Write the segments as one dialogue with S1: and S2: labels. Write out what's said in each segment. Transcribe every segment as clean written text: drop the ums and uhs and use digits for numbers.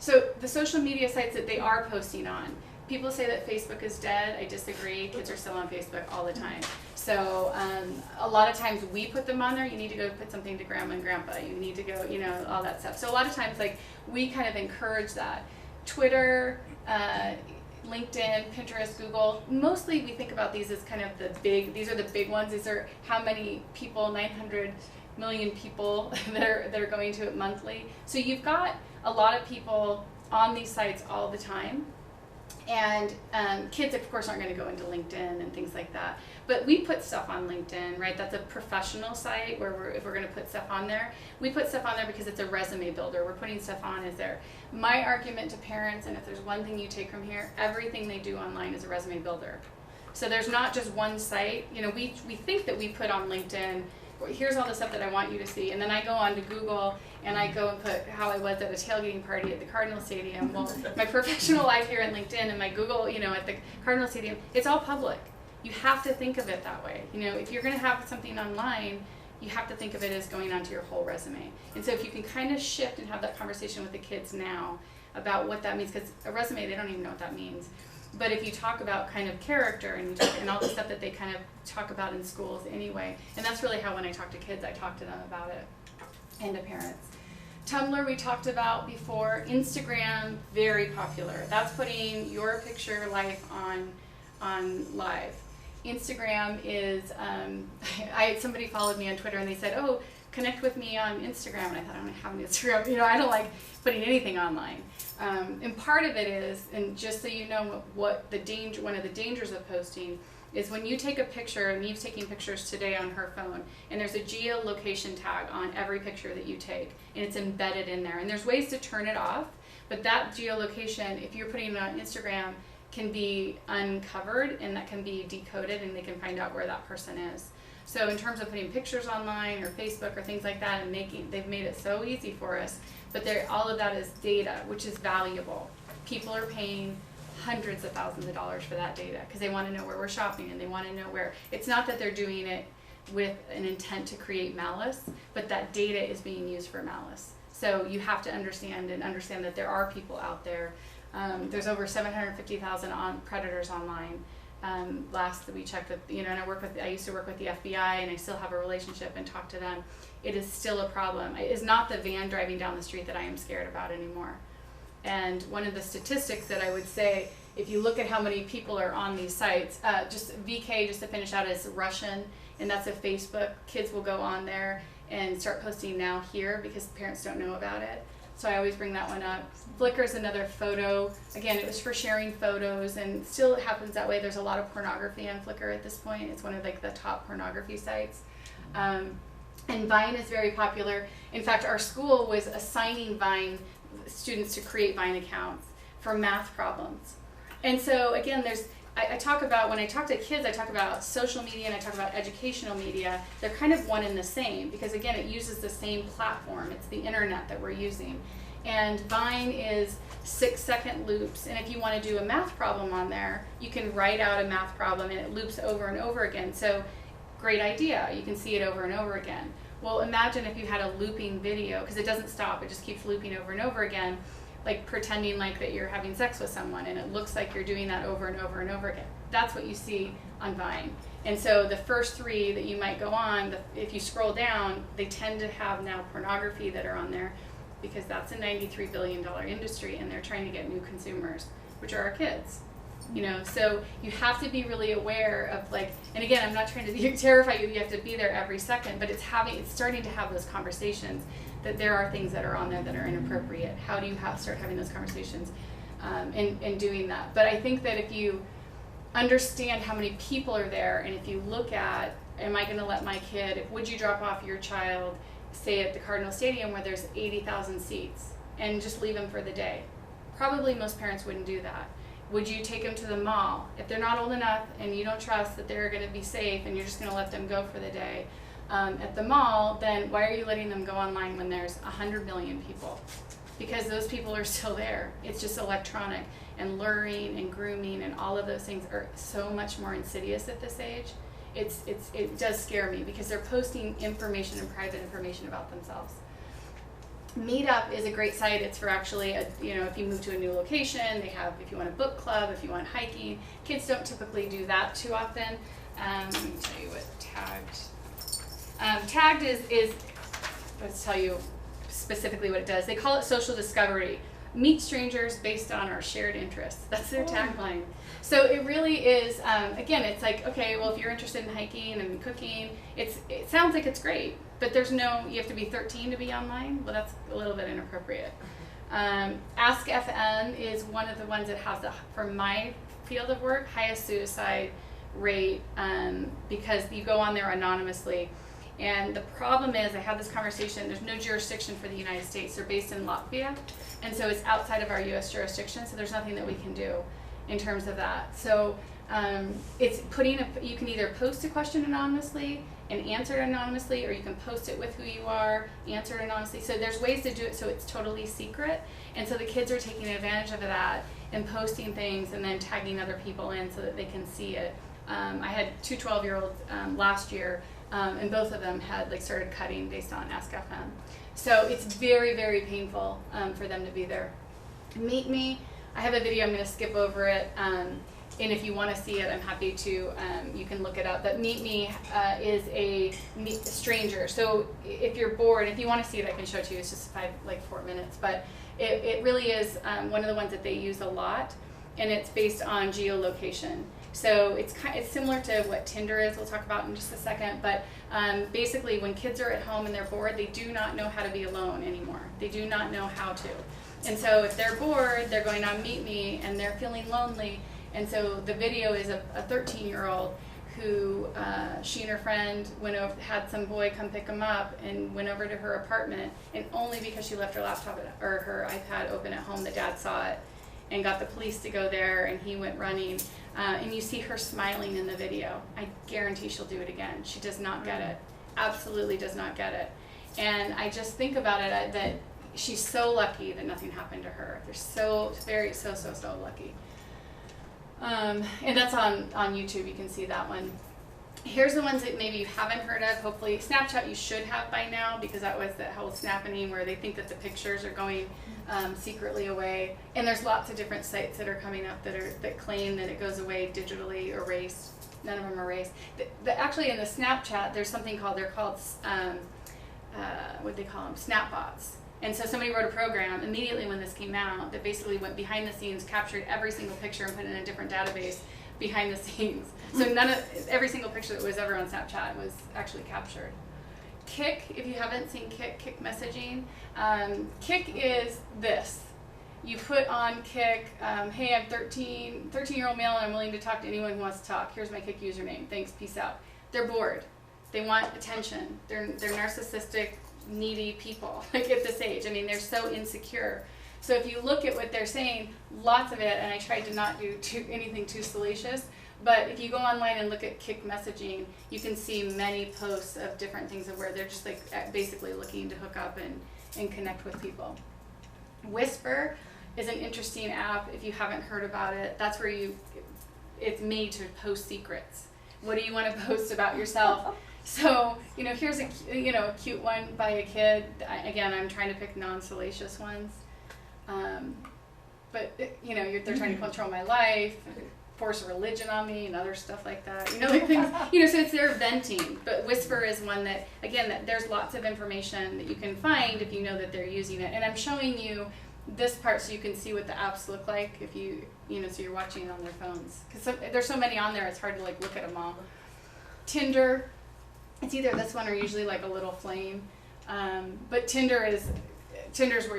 S1: So the social media sites that they are posting on, people say that Facebook is dead. I disagree. Kids are still on Facebook all the time. So a lot of times we put them on there. You need to go put something to grandma and grandpa. You need to go, you know, all that stuff. So a lot of times, like, we kind of encourage that. Twitter, LinkedIn, Pinterest, Google, mostly we think about these as kind of these are the big ones. These are how many people, 900 million people that are going to it monthly. So you've got a lot of people on these sites all the time. And kids, of course, aren't going to go into LinkedIn and things like that. But we put stuff on LinkedIn, right? That's a professional site where if we're going to put stuff on there, we put stuff on there because it's a resume builder. We're putting stuff on as there. My argument to parents, and if there's one thing you take from here, everything they do online is a resume builder. So there's not just one site. You know, we think that we put on LinkedIn, here's all the stuff that I want you to see, and then I go on to Google and I go and put how I was at a tailgating party at the Cardinal Stadium. Well, my professional life here in LinkedIn and my Google, you know, at the Cardinal Stadium, it's all public. You have to think of it that way. You know, if you're going to have something online, you have to think of it as going onto your whole resume. And so if you can kind of shift and have that conversation with the kids now about what that means, because a resume, they don't even know what that means. But if you talk about kind of character and all the stuff that they kind of talk about in schools anyway, and that's really how when I talk to kids, I talk to them about it, and to parents. Tumblr we talked about before. Instagram, very popular. That's putting your picture life on live. Instagram is, somebody followed me on Twitter and they said, oh, connect with me on Instagram. And I thought, I don't have an Instagram. You know, I don't like putting anything online. And part of it is, and just so you know what one of the dangers of posting is when you take a picture, and Eve's taking pictures today on her phone, and there's a geolocation tag on every picture that you take, and it's embedded in there. And there's ways to turn it off, but that geolocation, if you're putting it on Instagram, can be uncovered, and that can be decoded, and they can find out where that person is. So in terms of putting pictures online or Facebook or things like that, and they've made it so easy for us, but all of that is data, which is valuable. People are paying hundreds of thousands of dollars for that data because they want to know where we're shopping, and they want to know where. It's not that they're doing it with an intent to create malice, but that data is being used for malice. So you have to understand that there are people out there. There's over 750,000 predators online. Last that we checked with, you know, and I used to work with the FBI, and I still have a relationship and talk to them. It is still a problem. It is not the van driving down the street that I am scared about anymore. And one of the statistics that I would say, if you look at how many people are on these sites, just VK, just to finish out, is Russian, and that's a Facebook. Kids will go on there and start posting now here because parents don't know about it. So I always bring that one up. Flickr is another photo. Again, it was for sharing photos, and still it happens that way. There's a lot of pornography on Flickr at this point. It's one of like the top pornography sites. And Vine is very popular. In fact, our school was assigning Vine students to create Vine accounts for math problems. And so again, I talk about, when I talk to kids, I talk about social media and I talk about educational media. They're kind of one and the same because again, it uses the same platform. It's the internet that we're using. And Vine is 6-second loops, and if you want to do a math problem on there, you can write out a math problem and it loops over and over again. So great idea, you can see it over and over again. Well, imagine if you had a looping video, because it doesn't stop, it just keeps looping over and over again, like pretending like that you're having sex with someone, and it looks like you're doing that over and over and over again. That's what you see on Vine. And so the first 3 that you might go on, if you scroll down, they tend to have now pornography that are on there, because that's a $93 billion industry, and they're trying to get new consumers, which are our kids. You know, so you have to be really aware of like, and again, I'm not trying to terrify you, you have to be there every second, but it's starting to have those conversations that there are things that are on there that are inappropriate. How do you start having those conversations and doing that? But I think that if you understand how many people are there, and if you look at, am I going to let my kid, would you drop off your child, say at the Cardinal Stadium where there's 80,000 seats, and just leave them for the day? Probably most parents wouldn't do that. Would you take them to the mall? If they're not old enough and you don't trust that they're going to be safe and you're just going to let them go for the day at the mall, then why are you letting them go online when there's 100 million people? Because those people are still there. It's just electronic, and luring and grooming and all of those things are so much more insidious at this age. It does scare me because they're posting information and private information about themselves. Meetup is a great site. It's for actually, if you move to a new location, they have, if you want a book club, if you want hiking. Kids don't typically do that too often. Let me tell you what Tagged. Tagged is, let's tell you specifically what it does. They call it social discovery. Meet strangers based on our shared interests. That's their tagline. So it really is, again, it's like, okay, well, if you're interested in hiking and cooking, it sounds like it's great, but you have to be 13 to be online. Well, that's a little bit inappropriate. Ask FM is one of the ones that has, for my field of work, highest suicide rate, because you go on there anonymously. And the problem is, I had this conversation, there's no jurisdiction for the United States. They're based in Latvia, and so it's outside of our U.S. jurisdiction, so there's nothing that we can do in terms of that. So it's you can either post a question anonymously and answer it anonymously, or you can post it with who you are, answer it anonymously. So there's ways to do it so it's totally secret, and so the kids are taking advantage of that and posting things and then tagging other people in so that they can see it. I had two 12-year-olds last year, and both of them had started cutting based on Ask FM. So it's very, very painful for them to be there. Meet Me, I have a video, I'm going to skip over it, and if you want to see it, I'm happy to, you can look it up. But Meet Me is a stranger. So if you're bored, if you want to see it, I can show it to you. It's just 4 minutes. But it really is one of the ones that they use a lot, and it's based on geolocation. So it's similar to what Tinder is, we'll talk about in just a second, but basically when kids are at home and they're bored, they do not know how to be alone anymore. They do not know how to. And so if they're bored, they're going on Meet Me and they're feeling lonely. And so the video is a 13-year-old who, she and her friend went over, had some boy come pick them up and went over to her apartment, and only because she left her laptop or her iPad open at home, the dad saw it and got the police to go there, and he went running. And you see her smiling in the video. I guarantee she'll do it again. She does not get it. Absolutely does not get it. And I just think about it that she's so lucky that nothing happened to her. They're so lucky. And that's on YouTube. You can see that one. Here's the ones that maybe you haven't heard of. Hopefully, Snapchat you should have by now, because that was the whole snapping where they think that the pictures are going secretly away. And there's lots of different sites that are coming up that claim that it goes away digitally erased. None of them are erased. Actually, in the Snapchat, there's something called what they call them, Snapbots. And so somebody wrote a program immediately when this came out that basically went behind the scenes, captured every single picture and put it in a different database behind the scenes. So every single picture that was ever on Snapchat was actually captured. Kik, if you haven't seen Kik messaging, Kik is this. You put on Kik, hey, I'm 13-year-old male and I'm willing to talk to anyone who wants to talk. Here's my Kik username. Thanks, peace out. They're bored. They want attention. They're narcissistic, needy people at this age. I mean, they're so insecure. So if you look at what they're saying, lots of it, and I tried to not do anything too salacious, but if you go online and look at Kik messaging, you can see many posts of different things of where they're just basically looking to hook up and connect with people. Whisper is an interesting app if you haven't heard about it. That's where it's made to post secrets. What do you want to post about yourself? So, here's a cute one by a kid. Again, I'm trying to pick non-salacious ones. But they're trying to control my life, force a religion on me, and other stuff like that. Things. So it's their venting. But Whisper is one that, again, that there's lots of information that you can find if you know that they're using it. And I'm showing you this part so you can see what the apps look like if so you're watching it on their phones. Because there's so many on there, it's hard to look at them all. Tinder, it's either this one or usually a little flame. But Tinder's where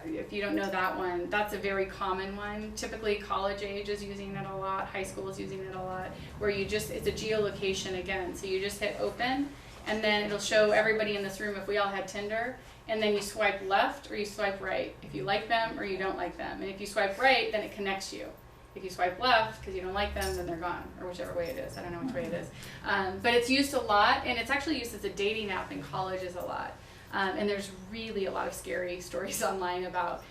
S1: if you don't know that one, that's a very common one. Typically college age is using it a lot, high school is using it a lot, where it's a geolocation again. So you just hit open, and then it'll show everybody in this room if we all had Tinder, and then you swipe left or you swipe right if you like them or you don't like them. And if you swipe right, then it connects you. If you swipe left because you don't like them, then they're gone, or whichever way it is. I don't know which way it is. But it's used a lot, and it's actually used as a dating app in colleges a lot. And there's really a lot of scary stories online about,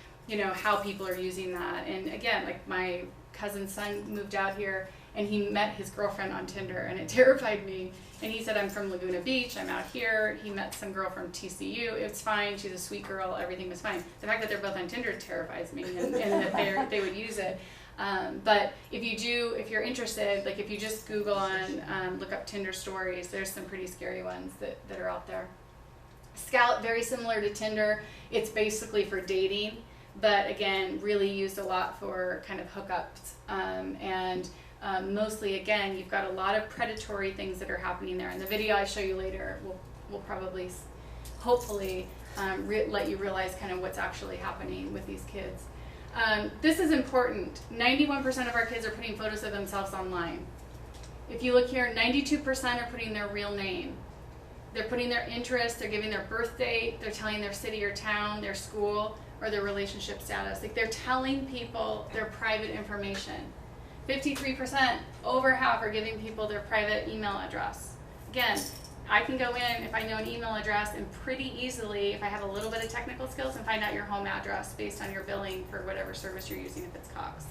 S1: how people are using that. And again, my cousin's son moved out here, and he met his girlfriend on Tinder, and it terrified me. And he said, I'm from Laguna Beach, I'm out here. He met some girl from TCU. It's fine, she's a sweet girl, everything was fine. The fact that they're both on Tinder terrifies me, and that they would use it. But if you're interested, like if you just Google look up Tinder stories, there's some pretty scary ones that are out there. Scout, very similar to Tinder. It's basically for dating, but again, really used a lot for kind of hookups. Mostly, again, you've got a lot of predatory things that are happening there. And the video I show you later will probably, hopefully, let you realize kind of what's actually happening with these kids. This is important. 91% of our kids are putting photos of themselves online. If you look here, 92% are putting their real name. They're putting their interests, they're giving their birth date, they're telling their city or town, their school, or their relationship status. Like they're telling people their private information. 53%, over half, are giving people their private email address. Again, I can go in if I know an email address and pretty easily, if I have a little bit of technical skills, and find out your home address based on your billing for whatever service you're using, if it's Cox.